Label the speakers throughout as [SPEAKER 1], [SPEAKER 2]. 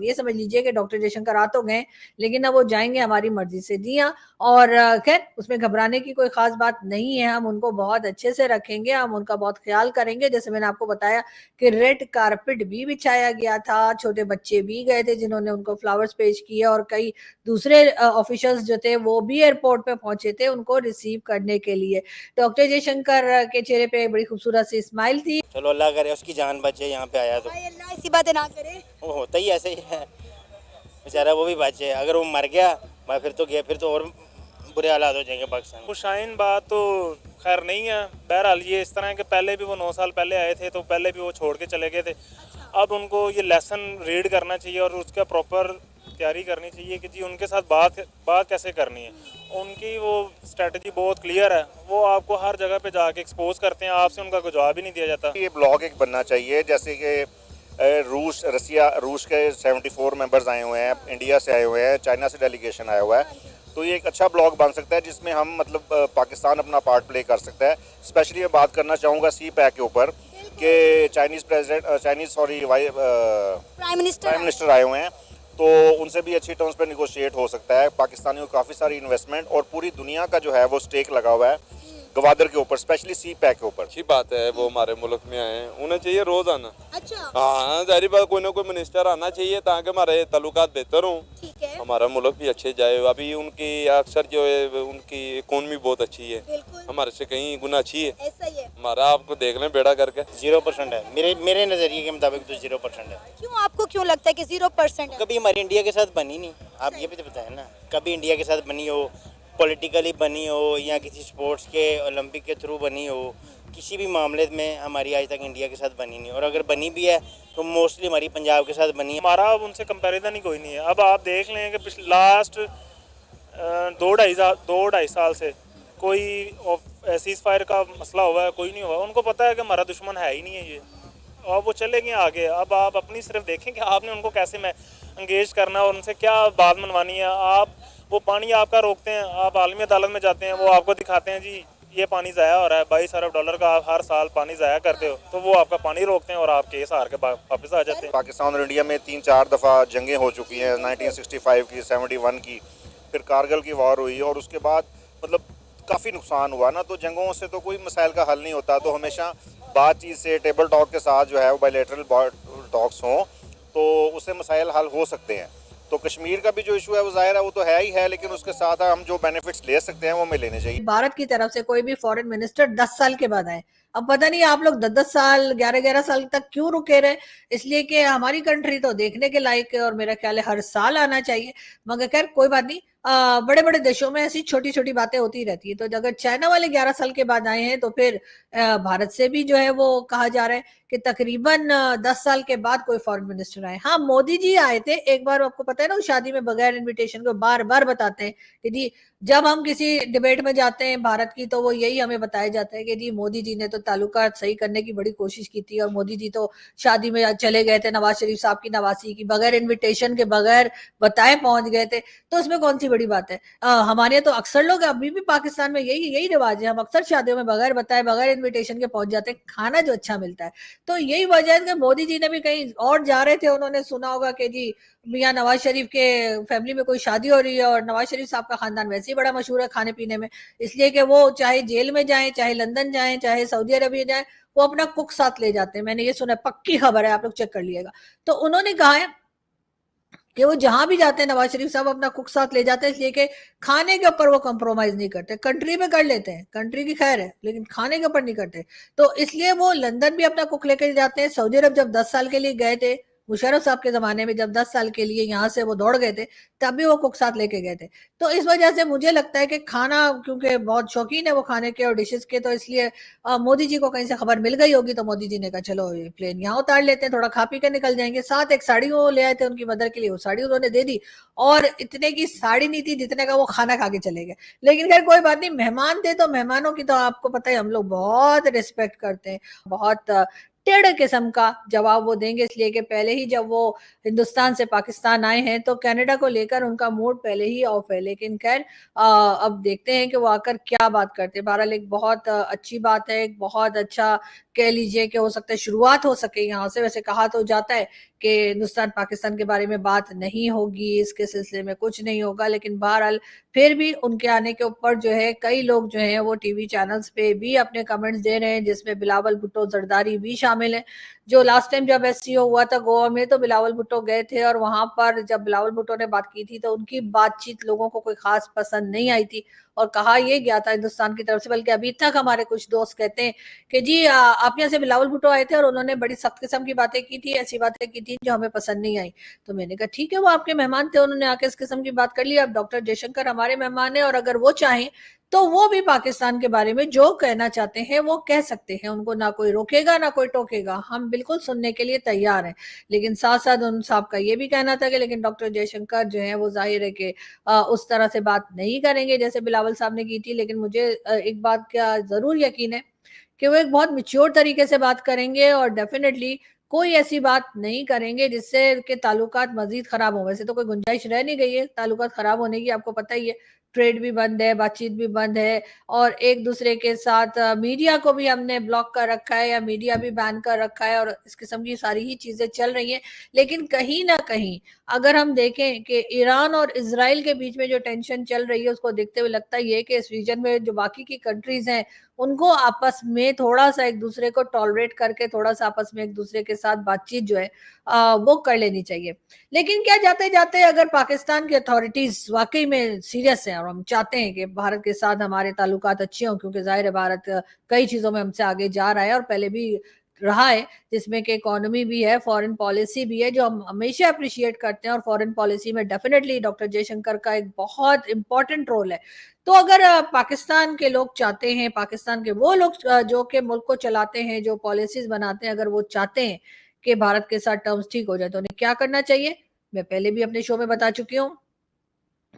[SPEAKER 1] ये समझ लीजिए कि डॉक्टर जयशंकर आ तो गए, लेकिन अब वो जाएँगे हमारी मर्ज़ी से। जी हाँ, और ख़ैर उसमें घबराने की कोई ख़ास बात नहीं है, हम उनको बहुत अच्छे से रखेंगे, हम उनका बहुत ख़्याल करेंगे। जैसे मैंने आपको बताया कि रेड कारपेट भी बिछाया गया था, छोटे बच्चे भी गए थे जिन्होंने उनको फ्लावर्स पेश किए और कई दूसरे ऑफ़िशियल्स जो थे वो भी एयरपोर्ट पे पहुँचे थे उनको रिसीव करने के लिए। डॉक्टर जयशंकर के चेहरे पे बड़ी खूबसूरत सी स्माइल थी।
[SPEAKER 2] चलो अल्लाह करे उसकी जान बचे, यहाँ पे आया तो
[SPEAKER 3] भाई अल्लाह ऐसी बातें ना करे।
[SPEAKER 2] वो होता ही ऐसे ही है बेचारा, वो भी बचे। अगर वो मर गया भाई फिर तो गया, फिर तो और बुरे हालात हो जाएंगे पाकिस्तान।
[SPEAKER 4] खुशाइन बात तो खैर नहीं है। बहरहाल ये इस तरह है कि पहले भी वो 9 साल पहले आए थे तो पहले भी वो छोड़ के चले गए थे। अब उनको ये लेसन रीड करना चाहिए और उसका प्रॉपर तैयारी करनी चाहिए कि जी उनके साथ बात कैसे करनी है। उनकी वो स्ट्रेटजी बहुत क्लियर है, वो आपको हर जगह पे जाके एक्सपोज करते हैं, आपसे उनका कोई जवाब ही नहीं दिया जाता।
[SPEAKER 5] ये ब्लॉग एक बनना चाहिए, जैसे कि रूस के 74 मेंबर्स आए हुए हैं, इंडिया से आए हुए हैं, चाइना से डेलीगेशन आया हुआ है, तो ये एक अच्छा ब्लॉग बन सकता है जिसमें हम मतलब पाकिस्तान अपना पार्ट प्ले कर सकता है। स्पेशली मैं बात करना चाहूँगा सी पैक के ऊपर कि प्राइम मिनिस्टर आए हुए हैं, तो उनसे भी अच्छी टर्म्स पे निगोशिएट हो सकता है। पाकिस्तानियों को काफ़ी सारी इन्वेस्टमेंट और पूरी दुनिया का जो है वो स्टेक लगा हुआ है गवादर के ऊपर, स्पेशली सी पैक के ऊपर।
[SPEAKER 6] अच्छी बात है वो हमारे मुल्क में आए हैं, उन्हें चाहिए रोज आना।
[SPEAKER 3] अच्छा
[SPEAKER 6] हाँ जाहिर बात, कोई ना कोई मिनिस्टर आना चाहिए ताकि हमारे ताल्लुकात बेहतर हों,
[SPEAKER 3] ठीक है,
[SPEAKER 6] हमारा मुल्क भी अच्छे जाए। अभी उनकी अक्सर जो है उनकी इकोनॉमी बहुत अच्छी है,
[SPEAKER 3] बिल्कुल
[SPEAKER 6] हमारे से कहीं गुना अच्छी है।
[SPEAKER 3] ऐसा ही है।
[SPEAKER 6] हमारा आपको देख लें बेड़ा करके
[SPEAKER 2] 0% है मेरे नज़रिए के मुताबिक तो 0% है।
[SPEAKER 3] क्यों आपको क्यों लगता है कि 0% है?
[SPEAKER 2] कभी हमारी इंडिया के साथ बनी नहीं, आप ये भी तो बताएं ना, कभी इंडिया के साथ बनी हो, पॉलिटिकली बनी हो या किसी स्पोर्ट्स के ओलंपिक के थ्रू बनी हो, किसी भी मामले में हमारी आज तक इंडिया के साथ बनी नहीं। और अगर बनी भी है तो मोस्टली हमारी पंजाब के साथ बनी है।
[SPEAKER 4] हमारा अब उनसे कंपैरिजन ही कोई नहीं है। अब आप देख लें कि लास्ट 2-2.5 साल से कोई सीज़ फायर का मसला हुआ है, कोई नहीं हुआ। उनको पता है कि हमारा दुश्मन है ही नहीं है ये, और वो चले गए आगे। अब आप अपनी सिर्फ देखें कि आपने उनको कैसे में इंगेज करना है और उनसे क्या बात मनवानी है। आप वो पानी आपका रोकते हैं, आप आलमी अदालत में जाते हैं, वो आपको दिखाते हैं जी ये पानी ज़ाया हो रहा है, $22 अरब का आप हर साल पानी ज़ाया करते हो, तो वो आपका पानी रोकते हैं और आप केस हार के वापस आ जाते हैं।
[SPEAKER 5] पाकिस्तान और इंडिया में 3-4 दफ़ा जंगें हो चुकी हैं, 1965 की, 71 की, फिर कारगिल की वॉर हुई और उसके बाद मतलब काफ़ी नुकसान हुआ ना। तो जंगों से तो कोई मसाइल का हल नहीं होता, तो हमेशा बातचीत से, टेबल टॉक के साथ जो है वो बायलैटरल टॉक्स हों तो उससे मसाइल हल हो सकते हैं। तो कश्मीर का भी जो इशू है वो ज़ाहिर है वो तो है ही है, लेकिन उसके साथ हम जो बेनिफिट्स ले सकते हैं वो हमें लेने चाहिए।
[SPEAKER 1] भारत की तरफ से कोई भी फॉरेन मिनिस्टर 10 साल के बाद आए। अब पता नहीं आप लोग 10-10 साल, 11-11 साल तक क्यों रुके रहे? इसलिए कि हमारी कंट्री तो देखने के लायक है और मेरा ख्याल है हर साल आना चाहिए। मगर खैर कोई बात नहीं, बड़े-बड़े देशों में ऐसी छोटी-छोटी बातें होती रहती है। तो अगर चाइना वाले 11 साल के बाद आए हैं तो फिर भारत से भी जो है वो कहा जा रहा है कि तकरीबन 10 साल के बाद कोई फॉरेन मिनिस्टर आए। हाँ, मोदी जी आए थे एक बार, आपको पता है ना, शादी में बगैर इन्विटेशन को बार-बार बताते हैं कि जी जब हम किसी डिबेट में जाते हैं भारत की तो वो यही हमें बताया जाता है कि जी मोदी जी ने तो ताल्लुकात सही करने की बड़ी कोशिश की थी और मोदी जी तो शादी में चले गए थे, नवाज शरीफ साहब की नवासी की, बगैर इन्विटेशन के, बगैर बताए पहुंच गए थे। तो उसमें कौन सी बड़ी बात है? हमारे यहाँ तो अक्सर लोग, अभी भी पाकिस्तान में यही यही रिवाज है, हम अक्सर शादियों में बगैर बताए, बगैर इन्विटेशन के पहुंच जाते हैं, खाना जो अच्छा मिलता है। तो यही वजह है कि मोदी जी ने भी कहीं और जा रहे थे, उन्होंने सुना होगा कि जी मियाँ नवाज शरीफ के फैमिली में कोई शादी हो रही है और नवाज शरीफ साहब का खानदान वैसे ही बड़ा मशहूर है खाने पीने में, इसलिए कि वो चाहे जेल में जाएं, चाहे लंदन जाएं, चाहे सऊदी अरबिया जाएं, वो अपना कुक साथ ले जाते हैं। मैंने ये सुना है, पक्की खबर है, आप लोग चेक कर लिएगा। तो उन्होंने कहा है कि वो जहां भी जाते हैं नवाज शरीफ साहब अपना कुक साथ ले जाते हैं, इसलिए कि खाने के ऊपर वो कंप्रोमाइज नहीं करते। कंट्री में कर लेते हैं, कंट्री की खैर है, लेकिन खाने के ऊपर नहीं करते। तो इसलिए वो लंदन भी अपना कुक लेकर जाते हैं। सऊदी अरब जब 10 साल के लिए गए थे मुशर्रफ साहब के जमाने में, जब 10 साल के लिए यहाँ से वो दौड़ गए थे, तब भी वो कुक साथ लेके गए थे। तो इस वजह से मुझे लगता है कि खाना, क्योंकि बहुत शौकीन है वो खाने के और डिशेस के, तो इसलिए मोदी जी को कहीं से खबर मिल गई होगी, तो मोदी जी ने कहा चलो ये प्लेन यहाँ उतार लेते हैं, थोड़ा खा पी के निकल जाएंगे। साथ एक साड़ी वो ले आए थे उनकी मदर के लिए, वो साड़ी उन्होंने दे दी, और इतने की साड़ी नहीं थी जितने का वो खाना खा के चले गए। लेकिन खैर कोई बात नहीं, मेहमान थे तो मेहमानों की तो आपको पता है हम लोग बहुत रिस्पेक्ट करते हैं, बहुत टेढ़े किस्म का जवाब वो देंगे, इसलिए कि पहले ही जब वो हिंदुस्तान से पाकिस्तान आए हैं तो कनाडा को लेकर उनका मूड पहले ही ऑफ है। लेकिन खैर अब देखते हैं कि वो आकर क्या बात करते हैं। बहरहाल एक बहुत अच्छी बात है, एक बहुत अच्छा कह लीजिए कि हो सकता है शुरुआत हो सके यहाँ से। वैसे कहा तो जाता है कि हिंदुस्तान पाकिस्तान के बारे में बात नहीं होगी, इसके सिलसिले में कुछ नहीं होगा, लेकिन बहरहाल फिर भी उनके आने के ऊपर जो है कई लोग जो हैं वो टीवी चैनल्स पे भी अपने कमेंट्स दे रहे हैं, जिसमें बिलावल भुट्टो जरदारी भी शामिल है। जो लास्ट टाइम जब एससीओ हुआ था गोवा में तो बिलावल भुट्टो गए थे, और वहां पर जब बिलावल भुट्टो ने बात की थी तो उनकी बातचीत लोगों को कोई खास पसंद नहीं आई थी, और कहा यह गया था हिंदुस्तान की तरफ से, बल्कि अभी तक हमारे कुछ दोस्त कहते हैं कि जी आप यहाँ से बिलावल भुट्टो आए थे और उन्होंने बड़ी सख्त किस्म की बातें की थी, ऐसी बातें की थी जो हमें पसंद नहीं आई। तो मैंने कहा ठीक है, वो आपके मेहमान थे, उन्होंने आके इस किस्म की बात कर ली। अब डॉक्टर जयशंकर हमारे मेहमान है, और अगर वो चाहें तो वो भी पाकिस्तान के बारे में जो कहना चाहते हैं वो कह सकते हैं, उनको ना कोई रोकेगा ना कोई टोकेगा, हम बिल्कुल सुनने के लिए तैयार हैं। लेकिन साथ साथ उन साहब का ये भी कहना था कि लेकिन डॉक्टर जयशंकर जो है वो जाहिर है कि उस तरह से बात नहीं करेंगे जैसे बिलावल साहब ने की थी, लेकिन मुझे एक बात का जरूर यकीन है कि वो एक बहुत मिच्योर तरीके से बात करेंगे, और डेफिनेटली कोई ऐसी बात नहीं करेंगे जिससे कि ताल्लुकात मजीद खराब हो। वैसे तो कोई गुंजाइश रह नहीं गई है ताल्लुकात खराब होने की, आपको पता ही है, ट्रेड भी बंद है, बातचीत भी बंद है, और एक दूसरे के साथ मीडिया को भी हमने ब्लॉक कर रखा है या मीडिया भी बैन कर रखा है, और इस किस्म की सारी ही चीजें चल रही हैं। लेकिन कहीं ना कहीं अगर हम देखें कि ईरान और इजराइल के बीच में जो टेंशन चल रही है उसको देखते हुए लगता ही है कि इस रीजन में जो बाकी की कंट्रीज हैं उनको आपस में थोड़ा सा एक दूसरे को टॉलरेट करके थोड़ा सा आपस में एक दूसरे के साथ बातचीत जो है वो कर लेनी चाहिए। लेकिन क्या जाते जाते अगर पाकिस्तान की अथॉरिटीज वाकई में सीरियस है और हम चाहते हैं कि भारत के साथ हमारे ताल्लुकात अच्छे हों, क्योंकि जाहिर है भारत कई चीजों में हमसे आगे जा रहा है और पहले भी रहा है, जिसमें कि इकोनॉमी भी है, फॉरेन पॉलिसी भी है, जो हम हमेशा अप्रिशिएट करते हैं, और फॉरेन पॉलिसी में डेफिनेटली डॉक्टर जयशंकर का एक बहुत इंपॉर्टेंट रोल है। तो अगर पाकिस्तान के लोग चाहते हैं, पाकिस्तान के वो लोग जो कि मुल्क को चलाते हैं, जो पॉलिसीज बनाते हैं, अगर वो चाहते हैं कि भारत के साथ टर्म्स ठीक हो जाए तो उन्हें क्या करना चाहिए, मैं पहले भी अपने शो में बता चुकी हूँ।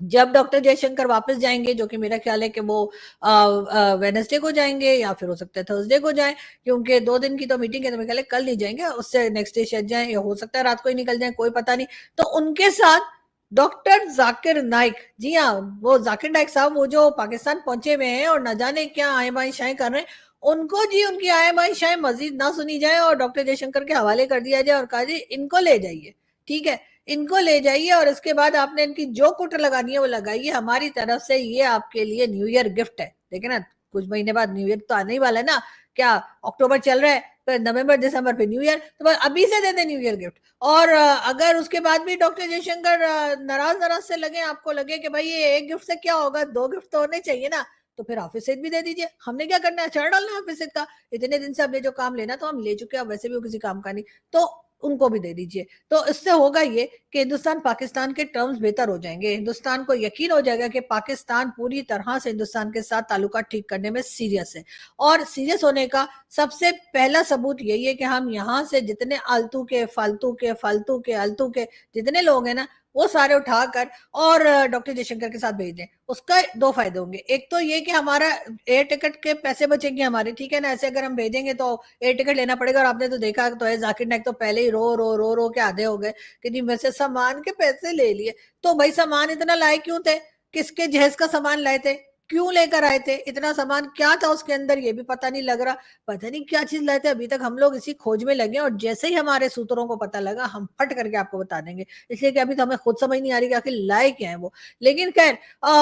[SPEAKER 1] जब डॉक्टर जयशंकर वापस जाएंगे, जो कि मेरा ख्याल है कि वो वेडनेसडे को जाएंगे या फिर हो सकता है थर्सडे को जाएं, क्योंकि 2 दिन की तो मीटिंग है, तो मेरे ख्याल है कल नहीं जाएंगे, उससे नेक्स्ट डे शायद जाएं, या हो सकता है रात को ही निकल जाएं, कोई पता नहीं। तो उनके साथ डॉक्टर जाकिर नाइक, जी हाँ वो जाकिर नाइक साहब, वो जो पाकिस्तान पहुंचे हुए हैं और न जाने क्या आए बाएं शाएं कर रहे हैं, उनको जी उनकी आए बाएं शाएं मजीद ना सुनी जाए और डॉक्टर जयशंकर के हवाले कर दिया जाए और कहा जी इनको ले जाइए, ठीक है, इनको ले जाइए, और इसके बाद आपने इनकी जो कुट लगानी है वो लगाइए, हमारी तरफ से ये आपके लिए न्यू ईयर गिफ्ट है। देखिए ना, कुछ महीने बाद न्यू ईयर तो आने ही वाला है ना, क्या अक्टूबर चल रहा है, फिर नवंबर दिसंबर फिर न्यू ईयर, तो बस अभी से दे दें न्यू ईयर गिफ्ट। और अगर उसके बाद भी डॉक्टर जयशंकर नाराज से लगे, आपको लगे कि भाई ये एक गिफ्ट से क्या होगा, 2 गिफ्ट तो होने चाहिए ना, तो फिर हाफिज सईद भी दे दीजिए, हमने क्या करना है, अचार डालना हाफिज सईद का, इतने दिन से हमने जो काम लेना तो हम ले चुके हैं, अब वैसे भी वो किसी काम का नहीं, तो उनको भी दे दीजिए। तो इससे होगा ये कि हिंदुस्तान पाकिस्तान के टर्म्स बेहतर हो जाएंगे, हिंदुस्तान को यकीन हो जाएगा कि पाकिस्तान पूरी तरह से हिंदुस्तान के साथ ताल्लुकात ठीक करने में सीरियस है, और सीरियस होने का सबसे पहला सबूत यही है कि हम यहाँ से जितने आलतू के फालतू के फालतू के आलतू के जितने लोग हैं ना, वो सारे उठाकर और डॉक्टर जयशंकर के साथ भेज दें। उसका 2 फायदे होंगे, एक तो ये कि हमारा एयर टिकट के पैसे बचेंगे हमारे, ठीक है ना, ऐसे अगर हम भेजेंगे तो एयर टिकट लेना पड़ेगा, और आपने तो देखा तो है जाकिर नाइक तो पहले ही रो के आधे हो गए कि जी मेरे से सामान के पैसे ले लिए। तो भाई सामान इतना लाए क्यों थे, किसके जहेज का सामान लाए थे, क्यों लेकर आए थे, इतना सामान क्या था उसके अंदर ये भी पता नहीं लग रहा, पता नहीं क्या चीज लाए थे, अभी तक हम लोग इसी खोज में लगे, और जैसे ही हमारे सूत्रों को पता लगा हम फट करके आपको बता देंगे, इसलिए कि अभी तो हमें खुद समझ नहीं आ रही कि आखिर लाए क्या है वो। लेकिन खैर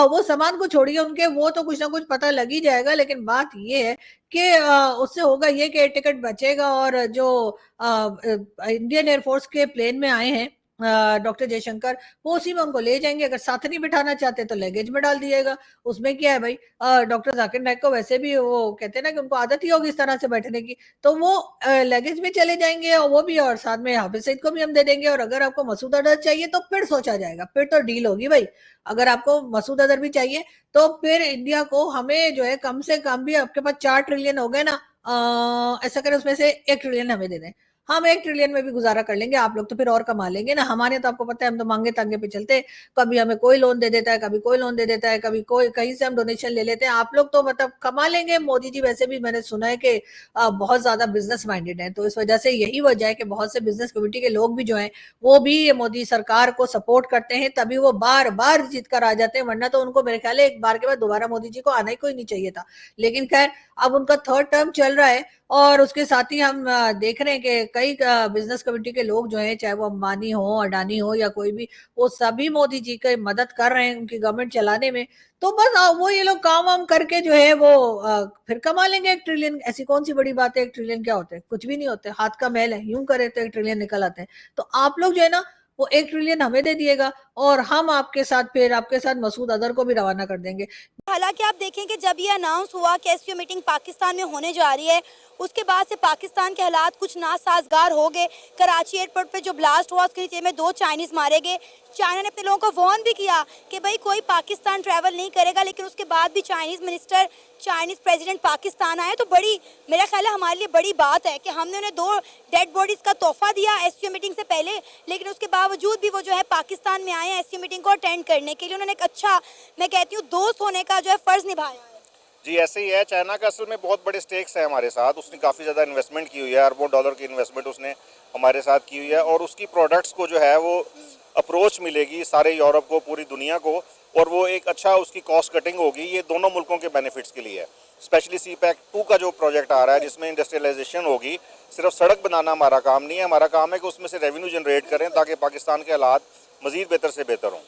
[SPEAKER 1] वो सामान को छोड़िए, उनके वो तो कुछ ना कुछ पता लग ही जाएगा, लेकिन बात ये है कि उससे होगा ये कि एयर टिकट बचेगा, और जो इंडियन एयरफोर्स के प्लेन में आए हैं डॉक्टर जयशंकर, वो उसी में उनको ले जाएंगे, अगर साथ नहीं बिठाना चाहते तो लगेज में डाल दिएगा, उसमें क्या है भाई, डॉक्टर जाकिर नाइक को वैसे भी वो कहते हैं ना कि उनको आदत ही होगी इस तरह से बैठने की, तो वो लगेज में चले जाएंगे, और वो भी, और साथ में हाफिज सईद को भी हम दे देंगे, और अगर आपको मसूद अजहर चाहिए तो फिर सोचा जाएगा, फिर तो डील होगी भाई, अगर आपको मसूद अजहर भी चाहिए तो फिर इंडिया को हमें जो है कम से कम भी, आपके पास 4 ट्रिलियन हो गए ना, ऐसा करें उसमें से 1 ट्रिलियन हमें दे दें, हम 1 ट्रिलियन में भी गुजारा कर लेंगे, आप लोग तो फिर और कमा लेंगे ना, हमारे तो आपको पता है हम तो मांगे तांगे पे चलते हैं, कभी हमें कोई लोन दे देता है, कभी कोई लोन दे देता है, कभी कोई कहीं से हम डोनेशन ले लेते हैं, आप लोग तो मतलब कमा लेंगे। मोदी जी वैसे भी मैंने सुना है कि बहुत ज्यादा बिजनेस माइंडेड है, तो इस वजह से यही वजह है कि बहुत से बिजनेस कम्युनिटी के लोग भी जो है वो भी मोदी सरकार को सपोर्ट करते हैं, तभी वो बार बार जीत कर आ जाते हैं, वरना तो उनको मेरे ख्याल है एक बार के बाद दोबारा मोदी जी को आना ही कोई नहीं चाहिए था। लेकिन खैर अब उनका 3rd टर्म चल रहा है, और उसके साथ ही हम देख रहे हैं कि कई बिजनेस कम्युनिटी के लोग जो हैं, चाहे वो अंबानी हो, अडानी हो या कोई भी, वो सभी मोदी जी की मदद कर रहे हैं उनकी गवर्नमेंट चलाने में। तो बस वो ये लोग काम वाम करके जो है वो फिर कमा लेंगे 1 ट्रिलियन। ऐसी कौन सी बड़ी बात है, 1 ट्रिलियन क्या होते हैं, कुछ भी नहीं होते, हाथ का मैल है, यूं करे तो 1 ट्रिलियन निकल आते हैं। तो आप लोग जो है ना वो 1 ट्रिलियन हमें दे दिएगा और हम आपके साथ, फिर आपके साथ मसूद अजहर को भी रवाना कर देंगे।
[SPEAKER 3] हालांकि आप देखें कि जब ये अनाउंस हुआ कि एससीओ मीटिंग पाकिस्तान में होने जा रही है, उसके बाद से पाकिस्तान के हालात कुछ नासाजगार हो गए। कराची एयरपोर्ट पे जो ब्लास्ट हुआ उसके नीचे में 2 चाइनीज मारे गए। चाइना ने अपने लोगों को वार्न भी किया कि भाई कोई पाकिस्तान ट्रैवल नहीं करेगा, लेकिन उसके बाद भी Chinese minister, Chinese president Pakistan आए। तो बड़ी, मेरा ख्याल है हमारे लिए बड़ी बात है कि हमने उन्हें 2 डेड बॉडीज का तोहफा दिया एससीओ मीटिंग से पहले, लेकिन उसके बावजूद भी वो जो है पाकिस्तान में आए हैं एससीओ मीटिंग को अटेंड करने के लिए। उन्होंने एक अच्छा, मैं कहती हूँ, दोस्त होने का जो है फर्ज निभाया है।
[SPEAKER 5] जी ऐसे ही है। चाइना का असल में बहुत बड़े स्टेक्स है हमारे साथ, उसने काफ़ी ज़्यादा इन्वेस्टमेंट की हुई है, अरबों डॉलर की इन्वेस्टमेंट उसने हमारे साथ की हुई है, और उसकी प्रोडक्ट्स को जो है वो अप्रोच मिलेगी सारे यूरोप को, पूरी दुनिया को, और वो एक अच्छा उसकी कॉस्ट कटिंग होगी। ये दोनों मुल्कों के बेनिफिट्स के लिए है। स्पेशली CPEC 2 का जो प्रोजेक्ट आ रहा है जिसमें इंडस्ट्रियलाइजेशन होगी, सिर्फ सड़क बनाना हमारा काम नहीं है, हमारा काम है कि उसमें से रेवेन्यू जनरेट करें ताकि पाकिस्तान के हालात मज़ीद बेहतर से बेहतर हों।